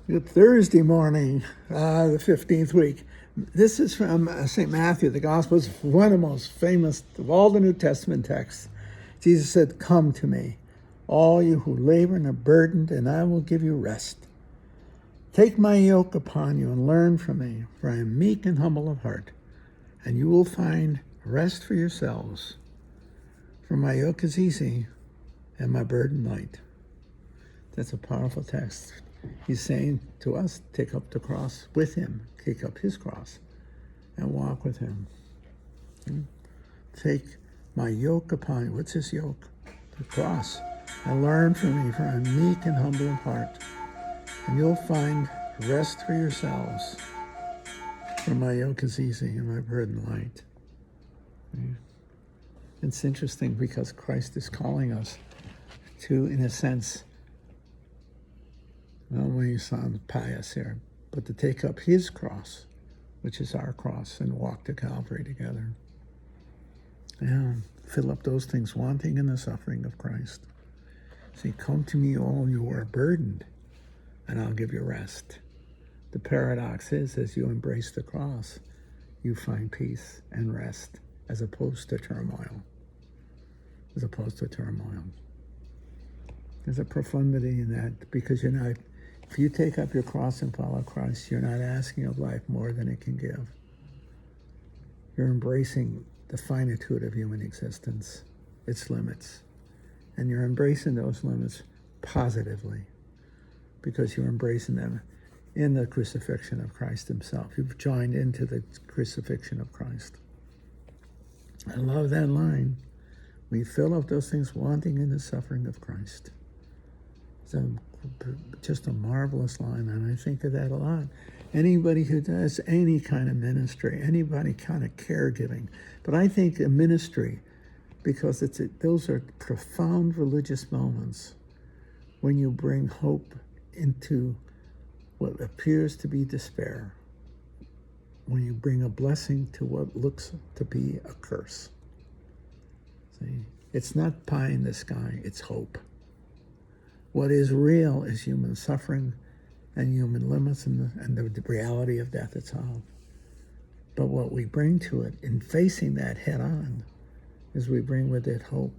Good Thursday morning, the 15th week. This is from St. Matthew. The Gospel is one of the most famous of all the New Testament texts. Jesus said, "Come to me, all you who labor and are burdened, and I will give you rest. Take my yoke upon you and learn from me, for I am meek and humble of heart, and you will find rest for yourselves. For my yoke is easy and my burden light." That's a powerful text. He's saying to us, take up the cross with him, take up his cross, and walk with him. Take my yoke upon you. What's his yoke? The cross. And learn from me, for I'm meek and humble of heart, and you'll find rest for yourselves. For my yoke is easy and my burden light. It's interesting because Christ is calling us to, in a sense, I don't want to sound pious here, but to take up his cross, which is our cross, and walk to Calvary together. Yeah, fill up those things wanting in the suffering of Christ. Say, come to me all you are burdened, and I'll give you rest. The paradox is, as you embrace the cross, you find peace and rest, as opposed to turmoil. There's a profundity in that, because you're not, if you take up your cross and follow Christ, you're not asking of life more than it can give. You're embracing the finitude of human existence, its limits. And you're embracing those limits positively, because you're embracing them in the crucifixion of Christ himself. You've joined into the crucifixion of Christ. I love that line. We fill up those things wanting in the suffering of Christ. It's just a marvelous line, and I think of that a lot. Anybody who does any kind of ministry, anybody kind of caregiving, but I think a ministry, because those are profound religious moments when you bring hope into what appears to be despair, when you bring a blessing to what looks to be a curse. See, it's not pie in the sky, it's hope. What is real is human suffering and human limits and the reality of death itself. But what we bring to it in facing that head on is we bring with it hope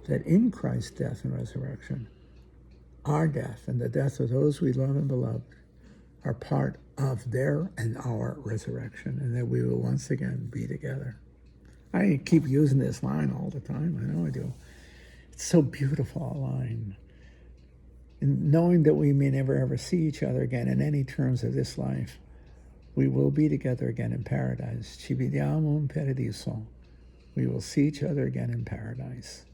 that in Christ's death and resurrection, our death and the death of those we love and beloved are part of their and our resurrection, and that we will once again be together. I keep using this line all the time. I know I do. It's so beautiful, a line. And knowing that we may never ever see each other again in any terms of this life, we will be together again in paradise. Ci vediamo in paradiso. We will see each other again in paradise.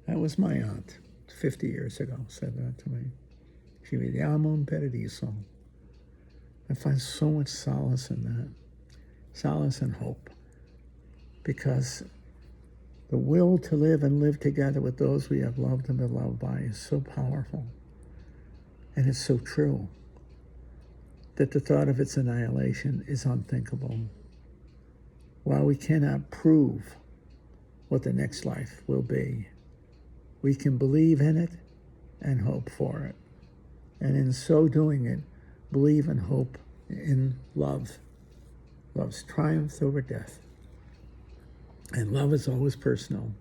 That was my aunt, 50 years ago, said that to me. Ci vediamo in paradiso. I find so much solace in that, solace and hope, because the will to live and live together with those we have loved and been loved by is so powerful. And it's so true that the thought of its annihilation is unthinkable. While we cannot prove what the next life will be, we can believe in it and hope for it. And in so doing it, believe and hope in love. Love's triumph over death. And love is always personal.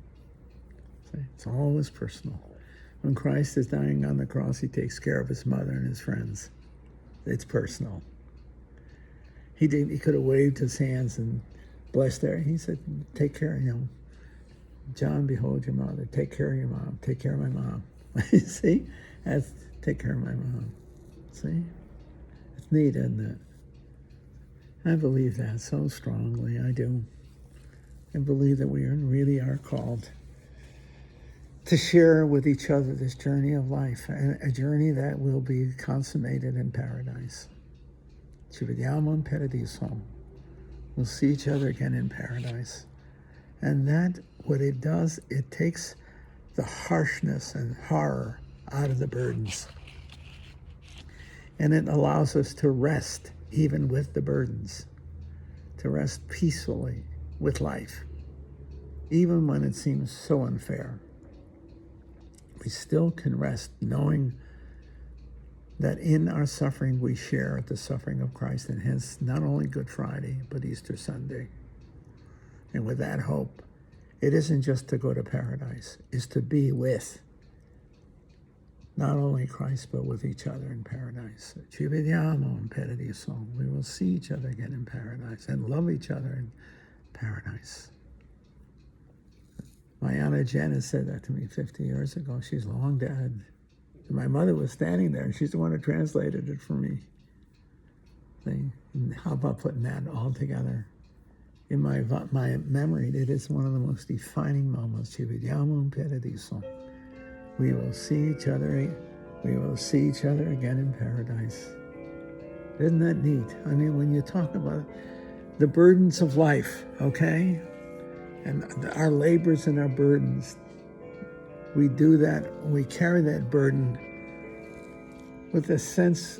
It's always personal. When Christ is dying on the cross, he takes care of his mother and his friends. It's personal. He could have waved his hands and blessed her. He said, take care of him. John, behold your mother. Take care of your mom. Take care of my mom. See? That's take care of my mom. See? It's neat, isn't it? I believe that so strongly. I do. I believe that we really are called to share with each other this journey of life, a journey that will be consummated in paradise. Ci vediamo in paradiso. We'll see each other again in paradise. And that, what it does, it takes the harshness and horror out of the burdens. And it allows us to rest even with the burdens, to rest peacefully with life, even when it seems so unfair. We still can rest knowing that in our suffering we share the suffering of Christ, and hence not only Good Friday, but Easter Sunday. And with that hope, it isn't just to go to paradise, it's to be with not only Christ, but with each other in paradise. Ci vediamo in paradiso. We will see each other again in paradise and love each other in paradise. My Aunt Janet said that to me 50 years ago. She's long dead. And my mother was standing there, and she's the one who translated it for me. See? And how about putting that all together? In my memory, it is one of the most defining moments. Ci vediamo in paradiso. We will see each other. We will see each other again in paradise. Isn't that neat? I mean, when you talk about the burdens of life, okay, and our labors and our burdens, we do that. We carry that burden with a sense.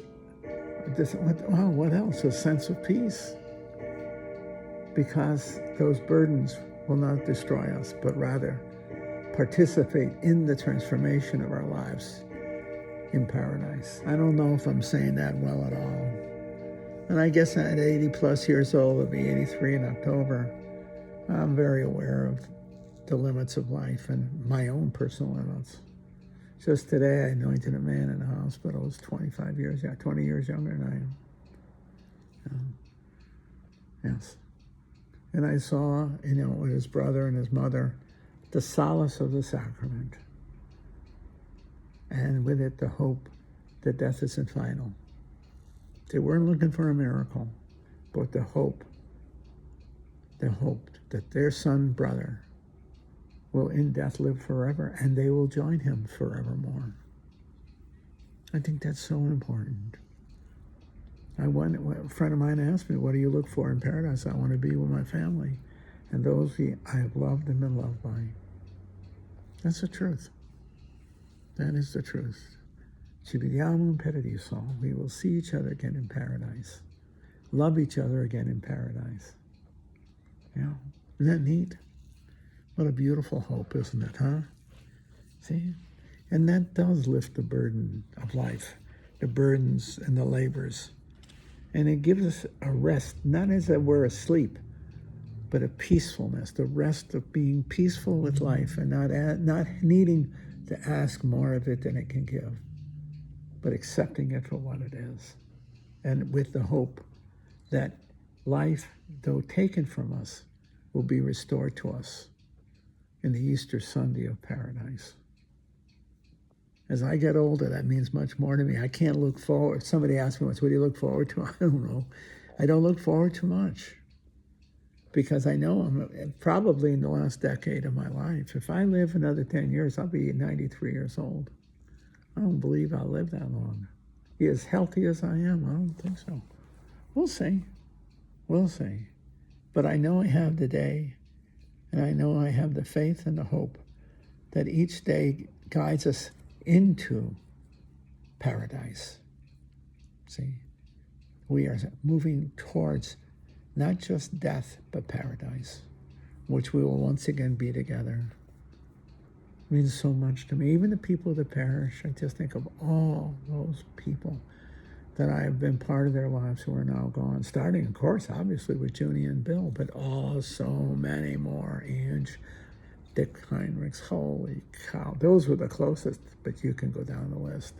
What else? A sense of peace, because those burdens will not destroy us, but rather participate in the transformation of our lives in paradise. I don't know if I'm saying that well at all. And I guess at 80 plus years old, I'll be 83 in October, I'm very aware of the limits of life and my own personal limits. Just today, I anointed a man in the hospital who's 20 years younger than I am. Yes. And I saw, with his brother and his mother, the solace of the sacrament, and with it the hope that death isn't final. They weren't looking for a miracle, but the hope that their son, brother, will in death live forever, and they will join him forevermore. I think that's so important. A friend of mine asked me, what do you look for in paradise? I want to be with my family and those I have loved and been loved by. That's the truth. That is the truth. Ci vediamo in paradiso. We will see each other again in paradise. Love each other again in paradise. Isn't that neat? What a beautiful hope, isn't it, huh? See? And that does lift the burden of life, the burdens and the labors. And it gives us a rest, not as if we're asleep, but a peacefulness, the rest of being peaceful with life and not needing to ask more of it than it can give, but accepting it for what it is. And with the hope that life, though taken from us, will be restored to us in the Easter Sunday of paradise. As I get older, that means much more to me. I can't look forward. Somebody asked me once, what do you look forward to? I don't know. I don't look forward to much, because I know I'm probably in the last decade of my life. If I live another 10 years, I'll be 93 years old. I don't believe I'll live that long. Be as healthy as I am, I don't think so. We'll see. We'll see. But I know I have the day, and I know I have the faith and the hope that each day guides us into paradise. See, we are moving towards not just death, but paradise, which we will once again be together. It means so much to me. Even the people that perish, I just think of all those people that I have been part of their lives who are now gone, starting, of course, obviously with Junie and Bill, but so many more. Ange, Dick Heinrichs, holy cow. Those were the closest, but you can go down the list.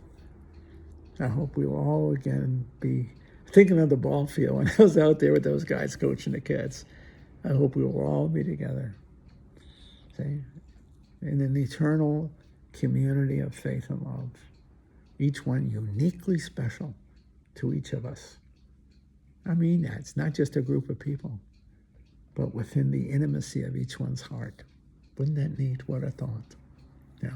I hope we will all again be thinking of the ball field when I was out there with those guys coaching the kids. I hope we will all be together. See? In an eternal community of faith and love. Each one uniquely special to each of us. I mean that. It's not just a group of people, but within the intimacy of each one's heart. Wouldn't that neat? What a thought. Yeah.